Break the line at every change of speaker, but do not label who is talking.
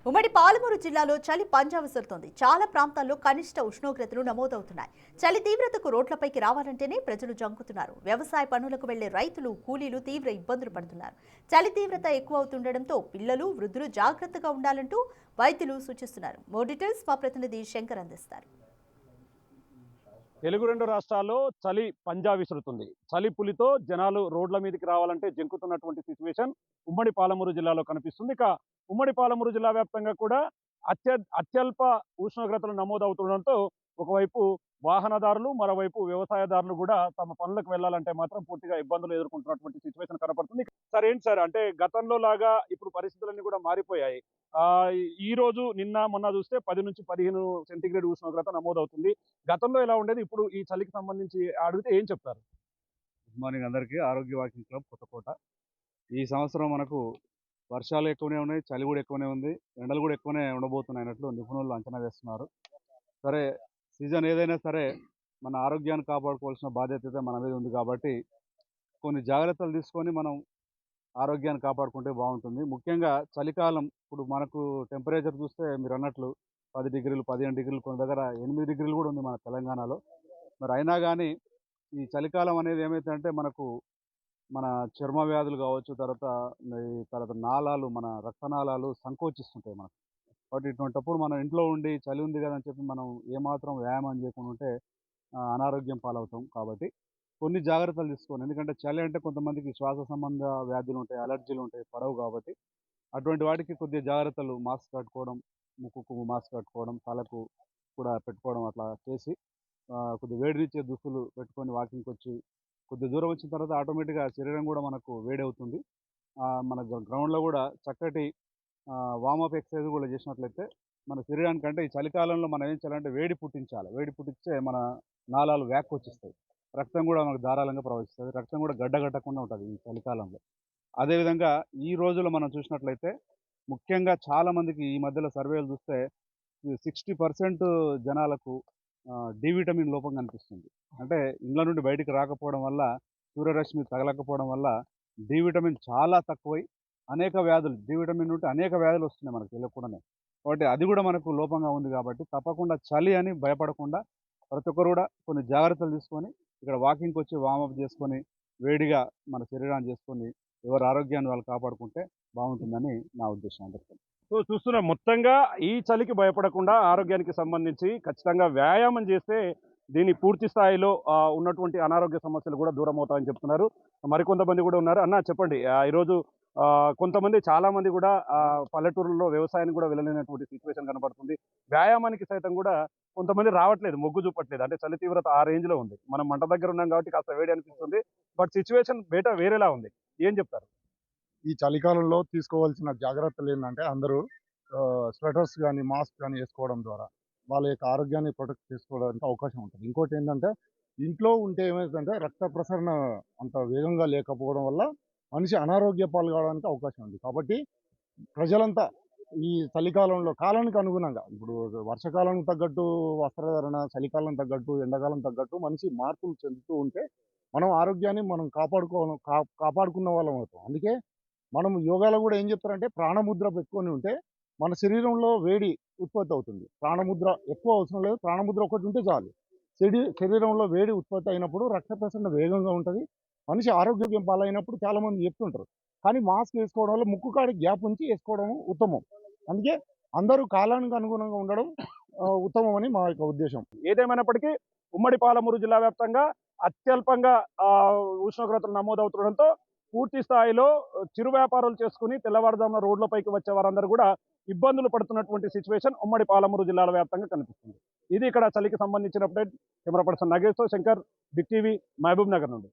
ఉమ్మడి పాలమూరు జిల్లాలో చలి పంజా విసురుతోంది. చాలా ప్రాంతాల్లో కనిష్ట ఉష్ణోగ్రతలు నమోదవుతున్నాయి. చలి తీవ్రతకు రోడ్లపైకి రావాలంటేనే ప్రజలు జంకుతున్నారు. వ్యవసాయ పనులకు వెళ్లే రైతులు, కూలీలు తీవ్ర ఇబ్బందులు పడుతున్నారు. చలి తీవ్రత ఎక్కువ అవుతుండటంతో పిల్లలు, వృద్ధులు జాగ్రత్తగా ఉండాలంటూ వైద్యులు సూచిస్తున్నారు. మోర్ డీటెయిల్స్ మా ప్రతినిధి శంకర్ అందిస్తారు.
తెలుగు రెండు రాష్ట్రాల్లో చలి పంజా విసురుతుంది. చలి పులితో జనాలు రోడ్ల మీదకి రావాలంటే జంకుతున్నటువంటి సిచ్యువేషన్ ఉమ్మడి పాలమూరు జిల్లాలో కనిపిస్తుంది. ఇక ఉమ్మడి పాలమూరు జిల్లా వ్యాప్తంగా కూడా అత్యల్ప ఉష్ణోగ్రతలు నమోదవుతుండడంతో ఒకవైపు వాహనదారులు, మరోవైపు వ్యవసాయదారులు కూడా తమ పనులకు వెళ్ళాలంటే మాత్రం పూర్తిగా ఇబ్బందులు ఎదుర్కొంటున్నటువంటి సిచ్యువేషన్ కనపడుతుంది. సార్ ఏంటి సార్, అంటే గతంలో లాగా ఇప్పుడు పరిస్థితులన్నీ కూడా మారిపోయాయి. ఈ రోజు నిన్న మొన్న చూస్తే 10 నుంచి 15 సెంటీగ్రేడ్ ఉష్ణోగ్రత నమోదవుతుంది. గతంలో ఎలా ఉండేది, ఇప్పుడు ఈ చలికి సంబంధించి అడిగితే ఏం చెప్తారు?
గుడ్ మార్నింగ్ అందరికీ. ఆరోగ్య వాకింగ్ క్లబ్ కొత్తకోట. ఈ సంవత్సరం మనకు వర్షాలు ఎక్కువనే ఉన్నాయి, చలి కూడా ఎక్కువనే ఉంది, ఎండలు కూడా ఎక్కువనే ఉండబోతున్నాయి అన్నట్లు నిపుణులు అంచనా వేస్తున్నారు. సరే, సీజన్ ఏదైనా సరే మన ఆరోగ్యాన్ని కాపాడుకోవాల్సిన బాధ్యత అయితే మన మీద ఉంది కాబట్టి కొన్ని జాగ్రత్తలు తీసుకొని మనం ఆరోగ్యాన్ని కాపాడుకుంటే బాగుంటుంది. ముఖ్యంగా చలికాలం ఇప్పుడు మనకు టెంపరేచర్ చూస్తే మీరు అన్నట్లు 10 డిగ్రీలు, 15 డిగ్రీలు, కొన్ని దగ్గర 8 డిగ్రీలు కూడా ఉంది మన తెలంగాణలో. మరి అయినా కానీ ఈ చలికాలం అనేది ఏమైతుందంటే మనకు మన చర్మ వ్యాధులు కావచ్చు, తర్వాత నాళాలు, మన రక్తనాళాలు సంకోచిస్తుంటాయి మనకు. కాబట్టి ఇటువంటప్పుడు మనం ఇంట్లో ఉండి చలి ఉంది కదా అని చెప్పి మనం ఏమాత్రం వ్యాయామం చేయకుండా ఉంటే అనారోగ్యం పాలవుతాం. కాబట్టి కొన్ని జాగ్రత్తలు తీసుకోవాలి. ఎందుకంటే చలి అంటే కొంతమందికి శ్వాస సంబంధ వ్యాధులు ఉంటాయి, అలర్జీలు ఉంటాయి, పడవు. కాబట్టి అటువంటి వాటికి కొద్దిగా జాగ్రత్తలు, మాస్క్ కట్టుకోవడం, ముక్కుకు మాస్క్ కట్టుకోవడం, తలకు కూడా పెట్టుకోవడం, అట్లా చేసి కొద్దిగా వేడినిచ్చే దుస్తులు పెట్టుకొని వాకింగ్కి వచ్చి కొద్ది దూరం వచ్చిన తర్వాత ఆటోమేటిక్గా శరీరం కూడా మనకు వేడవుతుంది. మన గ్రౌండ్లో కూడా చక్కటి వామప్ ఎక్సర్సైజ్ కూడా చేసినట్లయితే మన శరీరానికంటే ఈ చలికాలంలో మనం ఏం చేయాలంటే వేడి పుట్టించాలి. వేడి పుట్టించే మన నాళాలు వ్యాక్కొచ్చిస్తాయి. రక్తం కూడా మనకు ధారాళంగా ప్రవహిస్తుంది. రక్తం కూడా గడ్డగట్టకుండా ఉంటుంది ఈ చలికాలంలో. అదేవిధంగా ఈ రోజుల్లో మనం చూసినట్లయితే ముఖ్యంగా చాలామందికి ఈ మధ్యలో సర్వేలు చూస్తే 60% జనాలకు డి విటమిన్ లోపం కనిపిస్తుంది. అంటే ఇండ్ల నుండి బయటికి రాకపోవడం వల్ల, సూర్యరశ్మి తగలకపోవడం వల్ల డి విటమిన్ చాలా తక్కువై అనేక వ్యాధులు, డి విటమిన్ ఉంటే అనేక వ్యాధులు వస్తున్నాయి మనకు తెలియకుండానే. కాబట్టి అది కూడా మనకు లోపంగా ఉంది. కాబట్టి తప్పకుండా చలి అని భయపడకుండా ప్రతి ఒక్కరు కూడా కొన్ని జాగ్రత్తలు తీసుకొని ఇక్కడ వాకింగ్కి వచ్చి వార్మప్ చేసుకొని వేడిగా మన శరీరాన్ని చేసుకొని ఎవరి ఆరోగ్యాన్ని వాళ్ళు కాపాడుకుంటే బాగుంటుందని నా ఉద్దేశం అందరికీ.
సో చూస్తున్నాం, మొత్తంగా ఈ చలికి భయపడకుండా ఆరోగ్యానికి సంబంధించి ఖచ్చితంగా వ్యాయామం చేస్తే దీని పూర్తి స్థాయిలో ఉన్నటువంటి అనారోగ్య సమస్యలు కూడా దూరం అవుతాయని చెప్తున్నారు. మరికొంతమంది కూడా ఉన్నారు. అన్న చెప్పండి, ఈరోజు కొంతమంది చాలామంది కూడా పల్లెటూరులో వ్యవసాయానికి కూడా వెళ్ళలేనటువంటి సిచ్యువేషన్ కనబడుతుంది. వ్యాయామానికి సైతం కూడా కొంతమంది రావట్లేదు, మొగ్గు చూపట్లేదు. అంటే చలి తీవ్రత ఆ రేంజ్లో ఉంది. మనం మంట దగ్గర ఉన్నాం కాబట్టి కాస్త వేడి అనిపిస్తుంది. బట్ సిచ్యువేషన్ బయట వేరేలా ఉంది. ఏం చెప్తారు?
ఈ చలికాలంలో తీసుకోవాల్సిన జాగ్రత్తలు ఏంటంటే అందరూ స్వెటర్స్ కానీ, మాస్క్ కానీ వేసుకోవడం ద్వారా వాళ్ళ యొక్క ఆరోగ్యాన్ని ప్రొటెక్ట్ చేసుకోవడానికి అవకాశం ఉంటుంది. ఇంకోటి ఏంటంటే ఇంట్లో ఉంటే ఏమవుతుందంటే రక్త ప్రసరణ అంత వేగంగా లేకపోవడం వల్ల మనిషి అనారోగ్య పాలు కావడానికి అవకాశం ఉంది. కాబట్టి ప్రజలంతా ఈ చలికాలంలో కాలానికి అనుగుణంగా ఇప్పుడు వర్షాకాలం తగ్గట్టు వస్త్రధారణ, చలికాలం తగ్గట్టు, ఎండాకాలం తగ్గట్టు మనిషి మార్పులు చెందుతూ ఉంటే మనం ఆరోగ్యాన్ని మనం కాపాడుకున్న వాళ్ళం అవుతాం. అందుకే మనం యోగాలో కూడా ఏం చెప్తారంటే ప్రాణముద్ర పెట్టుకొని ఉంటే మన శరీరంలో వేడి ఉత్పత్తి అవుతుంది. ప్రాణముద్ర ఎక్కువ అవసరం లేదు, ప్రాణముద్ర ఒకటి ఉంటే చాలు. శరీరంలో వేడి ఉత్పత్తి అయినప్పుడు రక్త ప్రసరణ వేగంగా ఉంటుంది. మనిషి ఆరోగ్యం పాలైనప్పుడు చాలామంది చెప్తుంటారు. కానీ మాస్క్ వేసుకోవడం వల్ల ముక్కు కాడికి గ్యాప్ ఉంచి వేసుకోవడం ఉత్తమం. అందుకే అందరూ కాలానికి అనుగుణంగా ఉండడం ఉత్తమం అని మా యొక్క ఉద్దేశం.
ఏదేమైనప్పటికీ ఉమ్మడి పాలమూరు జిల్లా వ్యాప్తంగా అత్యల్పంగా ఉష్ణోగ్రతలు నమోదవుతుండడంతో పూర్తి స్థాయిలో చిరు వ్యాపారాలు చేసుకుని తెల్లవారుజామున రోడ్లపైకి వచ్చే వారందరూ కూడా ఇబ్బందులు పడుతున్నటువంటి సిచ్యువేషన్ ఉమ్మడి పాలమూరు జిల్లాల వ్యాప్తంగా కనిపిస్తుంది. ఇది ఇక్కడ చలికి సంబంధించిన అప్డేట్. కెమెరా పర్సన్ నగేష్తో శంకర్, బిగ్ టీవీ, మహబూబ్ నగర్ నుండి.